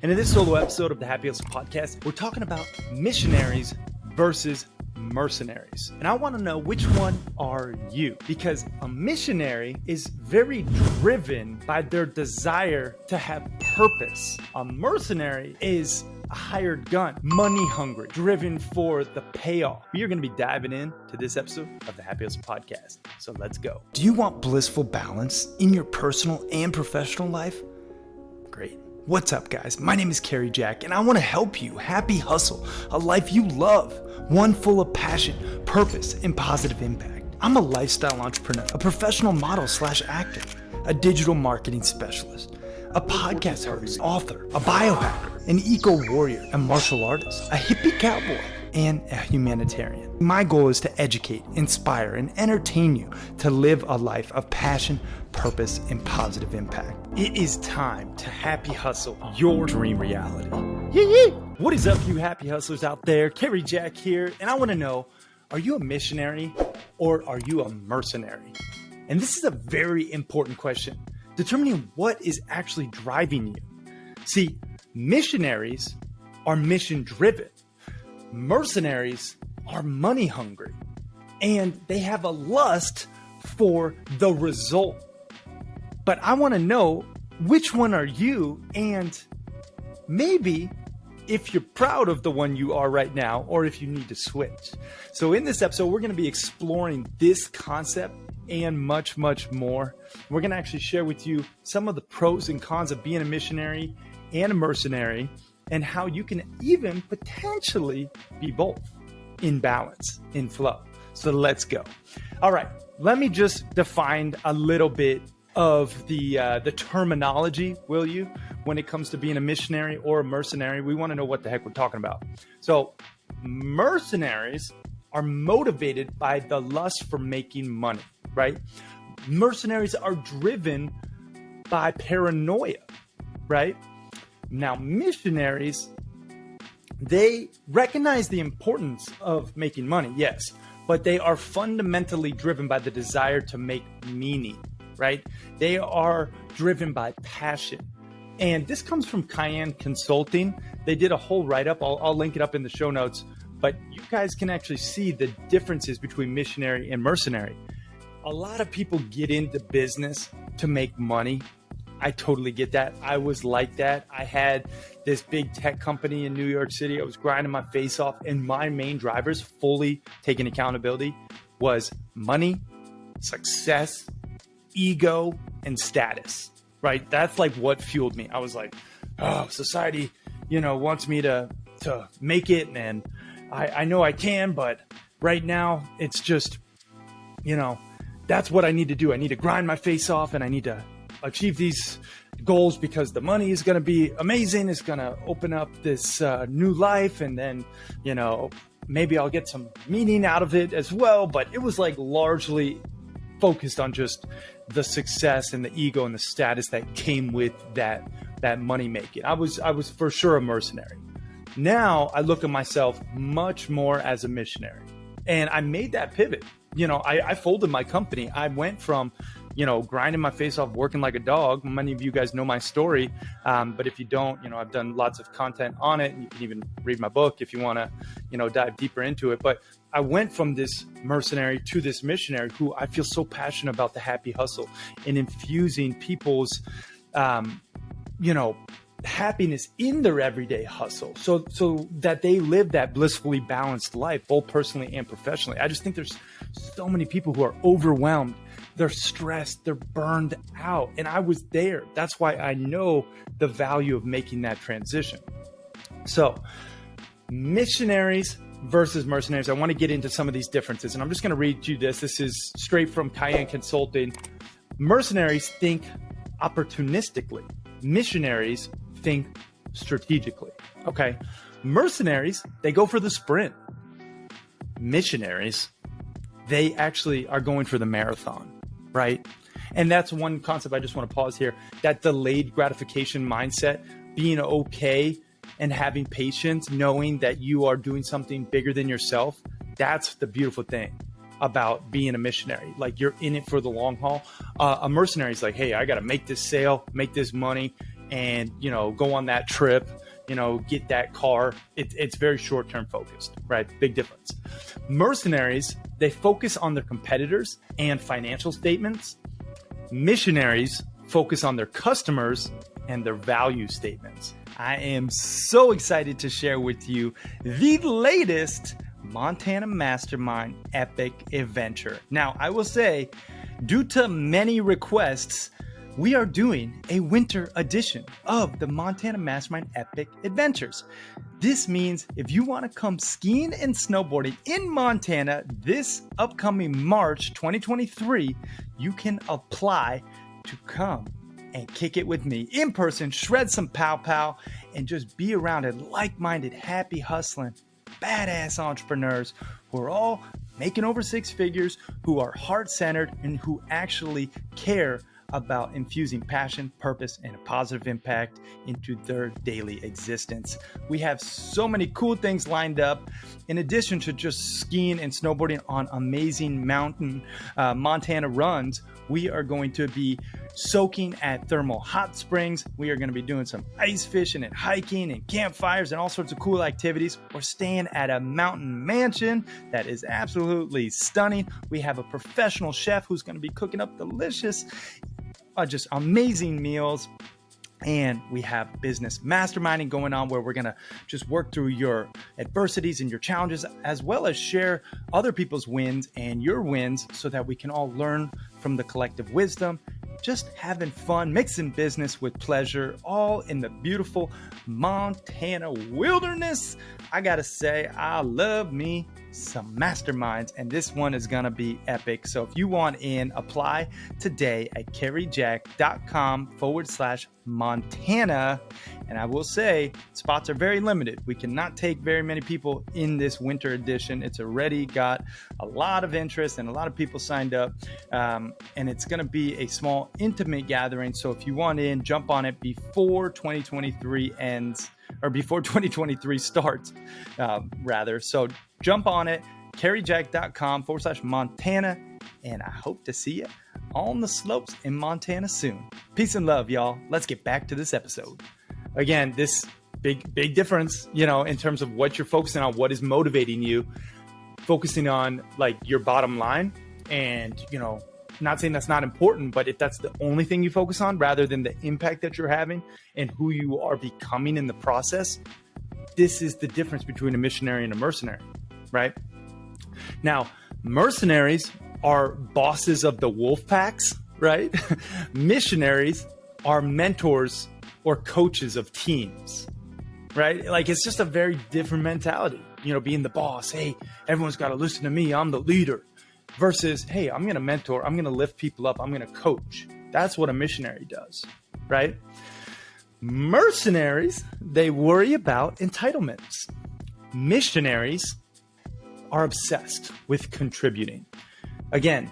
And in this solo episode of the Happy Hustle Podcast, we're talking about missionaries versus mercenaries. And I want to know, which one are you? Because a missionary is very driven by their desire to have purpose. A mercenary is a hired gun, money hungry, driven for the payoff. We are going to be diving into this episode of the Happy Hustle Podcast. So let's go. Do you want blissful balance in your personal and professional life? Great. What's up, guys? My name is Cary and I want to help you happy hustle a life you love, one full of passion, purpose, and positive impact. I'm a lifestyle entrepreneur, a professional model / actor, a digital marketing specialist, a podcast host, author, a biohacker, an eco-warrior, a martial artist, a hippie cowboy, and a humanitarian. My goal is to educate, inspire, and entertain you to live a life of passion, purpose, and positive impact. It is time to happy hustle your dream reality. Yee! What is up, you happy hustlers out there? Cary here, and I want to know, are you a missionary or are you a mercenary? And this is a very important question, determining what is actually driving you. See, missionaries are mission driven. Mercenaries are money hungry, and they have a lust for the result. But I want to know, which one are you? And maybe if you're proud of the one you are right now, or if you need to switch. So in this episode, we're going to be exploring this concept and much, much more. We're going to actually share with you some of the pros and cons of being a missionary and a mercenary, and how you can even potentially be both in balance, in flow. So let's go. All right, let me just define a little bit of the terminology, will you, when it comes to being a missionary or a mercenary. We want to know what the heck we're talking about. So mercenaries are motivated by the lust for making money, right? Mercenaries are driven by paranoia, right? Now, missionaries, they recognize the importance of making money, yes, but they are fundamentally driven by the desire to make meaning, right? They are driven by passion. And this comes from Cary Consulting. They did a whole write-up. I'll link it up in the show notes, but you guys can actually see the differences between missionary and mercenary. A lot of people get into business to make money. I totally get that. I was like that. I had this big tech company in New York City. I was grinding my face off, and my main drivers, fully taking accountability, was money, success, ego, and status, right? That's like what fueled me. I was like, oh, society, wants me to make it, and I know I can, but right now it's just, that's what I need to do. I need to grind my face off, and I need to achieve these goals because the money is going to be amazing. It's going to open up this new life. And then, maybe I'll get some meaning out of it as well. But it was like largely focused on just the success and the ego and the status that came with that money making. I was for sure a mercenary. Now I look at myself much more as a missionary, and I made that pivot. I folded my company. I went from, grinding my face off, working like a dog. Many of you guys know my story. But if you don't, I've done lots of content on it, and you can even read my book if you want to, dive deeper into it. But I went from this mercenary to this missionary, who I feel so passionate about the happy hustle and infusing people's, happiness in their everyday hustle, so that they live that blissfully balanced life, both personally and professionally. I just think there's so many people who are overwhelmed, they're stressed, they're burned out, and I was there. That's why I know the value of making that transition. So, missionaries versus mercenaries. I want to get into some of these differences, and I'm just going to read you this. This is straight from Cary Consulting. Mercenaries think opportunistically. Missionaries think strategically. Okay. Mercenaries, they go for the sprint. Missionaries, they actually are going for the marathon, right? And that's one concept I just want to pause here. That delayed gratification mindset, being okay and having patience, knowing that you are doing something bigger than yourself. That's the beautiful thing about being a missionary. Like, you're in it for the long haul. A mercenary is like, hey, I got to make this sale, make this money, and, go on that trip, get that car. It's very short-term focused, right? Big difference. Mercenaries, they focus on their competitors and financial statements. Missionaries focus on their customers and their value statements. I am so excited to share with you the latest Montana Mastermind Epic Adventure. Now, I will say, due to many requests, we are doing a winter edition of the Montana Mastermind Epic Adventures. This means if you want to come skiing and snowboarding in Montana this upcoming March 2023, you can apply to come and kick it with me in person, shred some pow, and just be around a like-minded, happy, hustling, badass entrepreneurs who are all making over six figures, who are heart-centered, and who actually care about infusing passion, purpose, and a positive impact into their daily existence. We have so many cool things lined up. In addition to just skiing and snowboarding on amazing mountain Montana runs, we are going to be soaking at thermal hot springs. We are going to be doing some ice fishing and hiking and campfires and all sorts of cool activities. We're staying at a mountain mansion that is absolutely stunning. We have a professional chef who's going to be cooking up delicious, just amazing meals. And we have business masterminding going on where we're going to just work through your adversities and your challenges, as well as share other people's wins and your wins so that we can all learn from the collective wisdom. Just having fun, mixing business with pleasure, all in the beautiful Montana wilderness. I gotta say, I love me some masterminds, and this one is gonna be epic. So if you want in, apply today at caryjack.com/Montana. And I will say, spots are very limited. We cannot take very many people in this winter edition. It's already got a lot of interest and a lot of people signed up. And it's going to be a small, intimate gathering. So if you want in, jump on it before 2023 ends, or before 2023 starts, rather. So jump on it, caryjack.com/Montana. And I hope to see you on the slopes in Montana soon. Peace and love, y'all. Let's get back to this episode. Again, this big difference, in terms of what you're focusing on, what is motivating you, focusing on like your bottom line. And, not saying that's not important, but if that's the only thing you focus on rather than the impact that you're having and who you are becoming in the process, this is the difference between a missionary and a mercenary, right? Now, mercenaries are bosses of the wolf packs, right? Missionaries are mentors or coaches of teams, right? Like, it's just a very different mentality, being the boss. Hey, everyone's got to listen to me. I'm the leader. Versus, hey, I'm going to mentor. I'm going to lift people up. I'm going to coach. That's what a missionary does, right? Mercenaries, they worry about entitlements. Missionaries are obsessed with contributing. Again,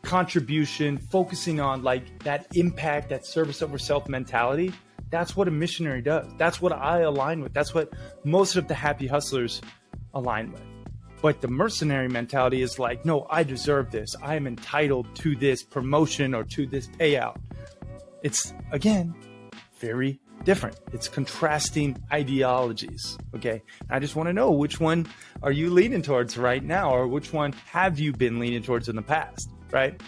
contribution, focusing on like that impact, that service over self mentality. That's what a missionary does. That's what I align with. That's what most of the happy hustlers align with. But the mercenary mentality is like, no, I deserve this. I am entitled to this promotion or to this payout. It's, again, very different. It's contrasting ideologies. Okay. I just want to know, which one are you leaning towards right now, or which one have you been leaning towards in the past, right?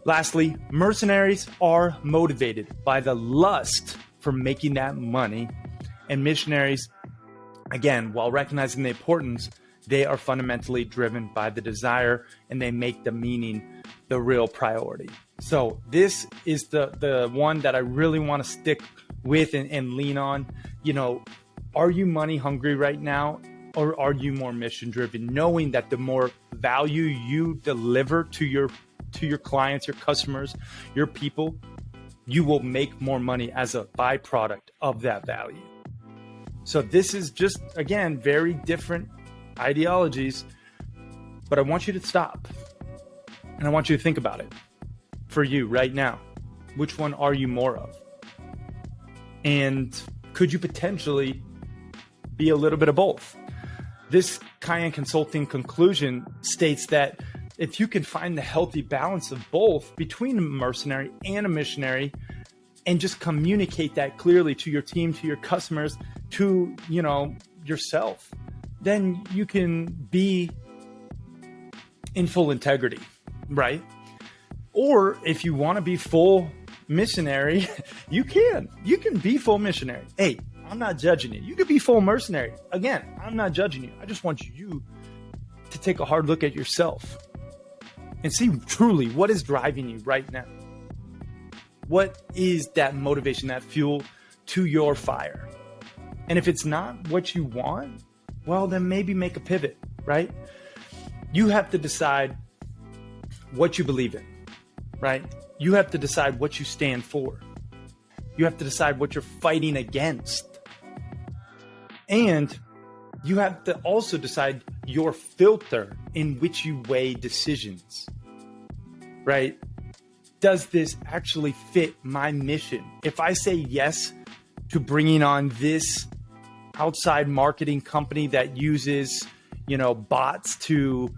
Lastly, mercenaries are motivated by the lust for making that money. And missionaries, again, while recognizing the importance, they are fundamentally driven by the desire, and they make the meaning the real priority. So this is the one that I really want to stick with and lean on. Are you money hungry right now, or are you more mission driven, knowing that the more value you deliver to your clients, your customers, your people, you will make more money as a byproduct of that value. So this is just, again, very different ideologies, but I want you to stop and I want you to think about it for you right now. Which one are you more of? And could you potentially be a little bit of both? This Cayenne Consulting conclusion states that if you can find the healthy balance of both between a mercenary and a missionary, and just communicate that clearly to your team, to your customers, to, yourself, then you can be in full integrity, right? Or if you want to be full missionary, you can be full missionary. Hey, I'm not judging you. You could be full mercenary. Again, I'm not judging you. I just want you to take a hard look at yourself and see truly what is driving you right now. What is that motivation, that fuel to your fire? And if it's not what you want, well, then maybe make a pivot, right? You have to decide what you believe in, right? You have to decide what you stand for. You have to decide what you're fighting against. And you have to also decide your filter in which you weigh decisions, right? Does this actually fit my mission? If I say yes to bringing on this outside marketing company that uses, bots to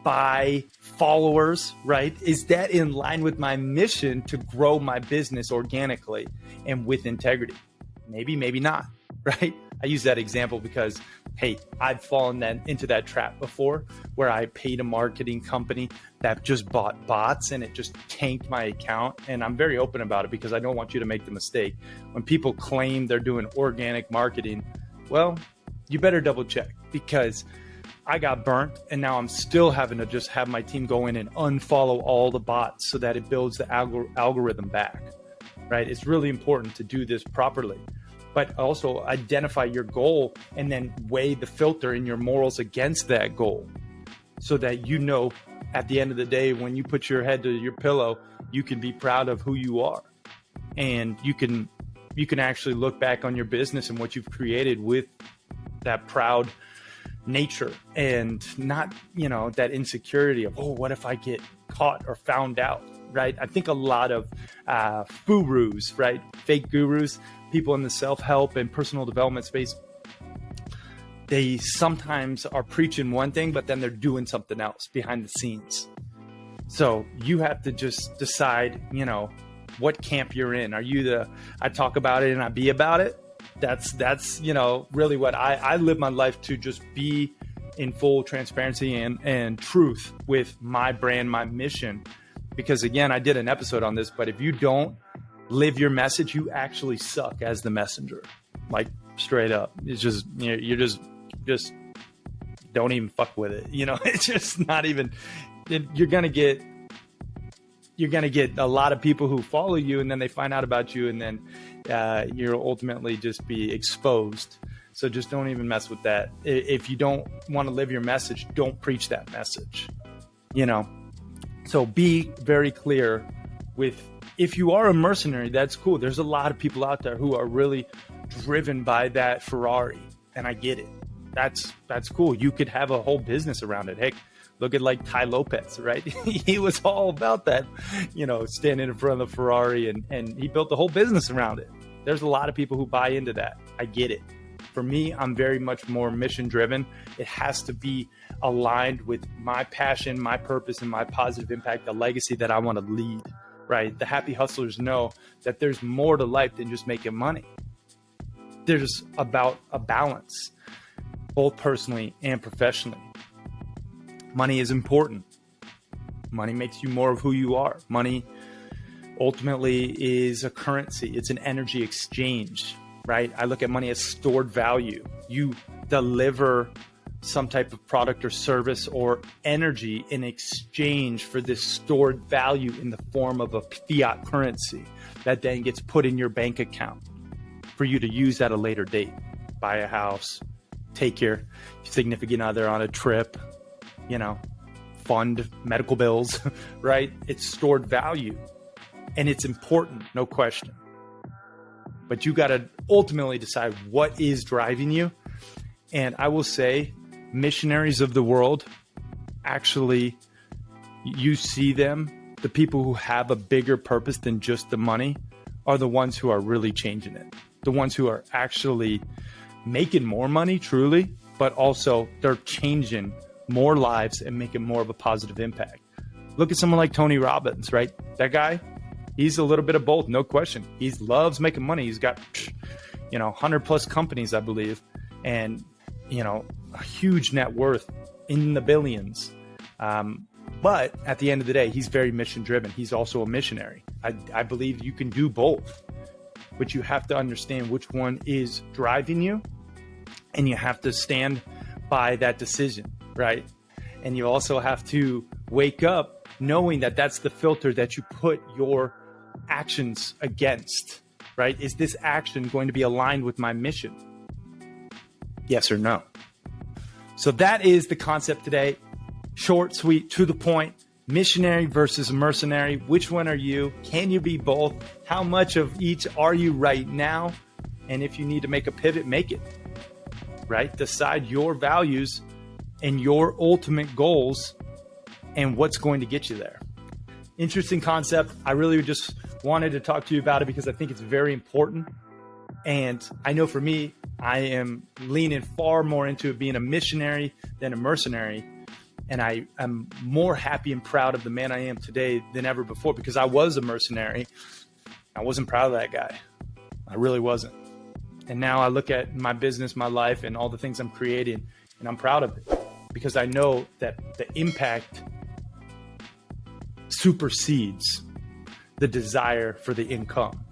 buy followers, right? Is that in line with my mission to grow my business organically and with integrity? Maybe, maybe not, right? I use that example because, hey, I've fallen into that trap before where I paid a marketing company that just bought bots and it just tanked my account. And I'm very open about it because I don't want you to make the mistake. When people claim they're doing organic marketing, well, you better double check, because I got burnt and now I'm still having to just have my team go in and unfollow all the bots so that it builds the algorithm back, right? It's really important to do this properly, but also identify your goal and then weigh the filter in your morals against that goal so that at the end of the day, when you put your head to your pillow, you can be proud of who you are. And you can actually look back on your business and what you've created with that proud nature and not, that insecurity of, oh, what if I get caught or found out, right? I think a lot of gurus, right? Fake gurus, people in the self-help and personal development space, they sometimes are preaching one thing, but then they're doing something else behind the scenes. So you have to just decide, what camp you're in. Are you I talk about it and I be about it? That's really what I live my life to just be in full transparency and truth with my brand, my mission. Because again, I did an episode on this, but if you don't live your message, you actually suck as the messenger. Like straight up. It's just, you're just don't even fuck with it. It's just not even, you're going to get a lot of people who follow you and then they find out about you and then you'll ultimately just be exposed. So just don't even mess with that. If you don't want to live your message, don't preach that message, So be very clear with, if you are a mercenary, that's cool. There's a lot of people out there who are really driven by that Ferrari, and I get it. That's cool. You could have a whole business around it. Heck, look at like Ty Lopez, right? He was all about that, standing in front of the Ferrari and he built the whole business around it. There's a lot of people who buy into that. I get it. For me, I'm very much more mission driven. It has to be aligned with my passion, my purpose, and my positive impact, the legacy that I want to lead, right? The happy hustlers know that there's more to life than just making money. There's about a balance, both personally and professionally. Money is important. Money makes you more of who you are. Money ultimately is a currency. It's an energy exchange, right? I look at money as stored value. You deliver some type of product or service or energy in exchange for this stored value in the form of a fiat currency that then gets put in your bank account for you to use at a later date. Buy a house, take your significant other on a trip, fund medical bills, right? It's stored value and it's important, no question. But you got to ultimately decide what is driving you. And I will say, missionaries of the world, actually, you see them, the people who have a bigger purpose than just the money are the ones who are really changing it. The ones who are actually making more money, truly, but also they're changing more lives and making more of a positive impact. Look at someone like Tony Robbins, right? That guy, He's a little bit of both, no question. He loves making money. He's got, 100 plus companies, I believe, and, a huge net worth in the billions. But at the end of the day, he's very mission driven. He's also a missionary. I believe you can do both, but you have to understand which one is driving you, and you have to stand by that decision, right? And you also have to wake up knowing that that's the filter that you put your actions against, right? Is this action going to be aligned with my mission? Yes or no? So that is the concept today. Short, sweet, to the point. Missionary versus mercenary. Which one are you? Can you be both? How much of each are you right now? And if you need to make a pivot, make it, right? Decide your values and your ultimate goals and what's going to get you there. Interesting concept. I really just wanted to talk to you about it because I think it's very important. And I know for me, I am leaning far more into being a missionary than a mercenary. And I am more happy and proud of the man I am today than ever before, because I was a mercenary. I wasn't proud of that guy. I really wasn't. And now I look at my business, my life, and all the things I'm creating, and I'm proud of it because I know that the impact supersedes the desire for the income.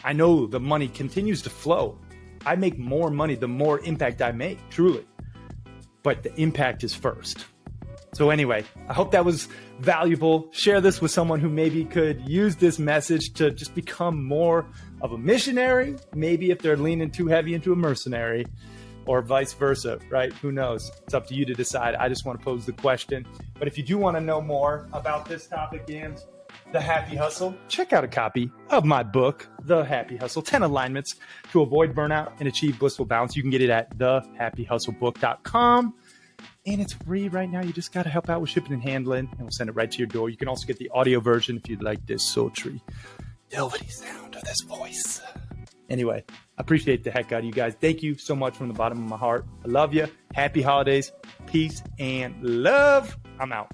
I know the money continues to flow. I make more money the more impact I make, truly. But the impact is first. So anyway, I hope that was valuable. Share this with someone who maybe could use this message to just become more of a missionary. Maybe if they're leaning too heavy into a mercenary, or vice versa, right? Who knows? It's up to you to decide. I just want to pose the question. But if you do want to know more about this topic and The Happy Hustle, check out a copy of my book, The Happy Hustle, 10 Alignments to Avoid Burnout and Achieve Blissful Balance. You can get it at thehappyhustlebook.com. And it's free right now. You just got to help out with shipping and handling, and we'll send it right to your door. You can also get the audio version if you'd like this sultry, velvety sound of this voice. Anyway, I appreciate the heck out of you guys. Thank you so much from the bottom of my heart. I love you. Happy holidays. Peace and love. I'm out.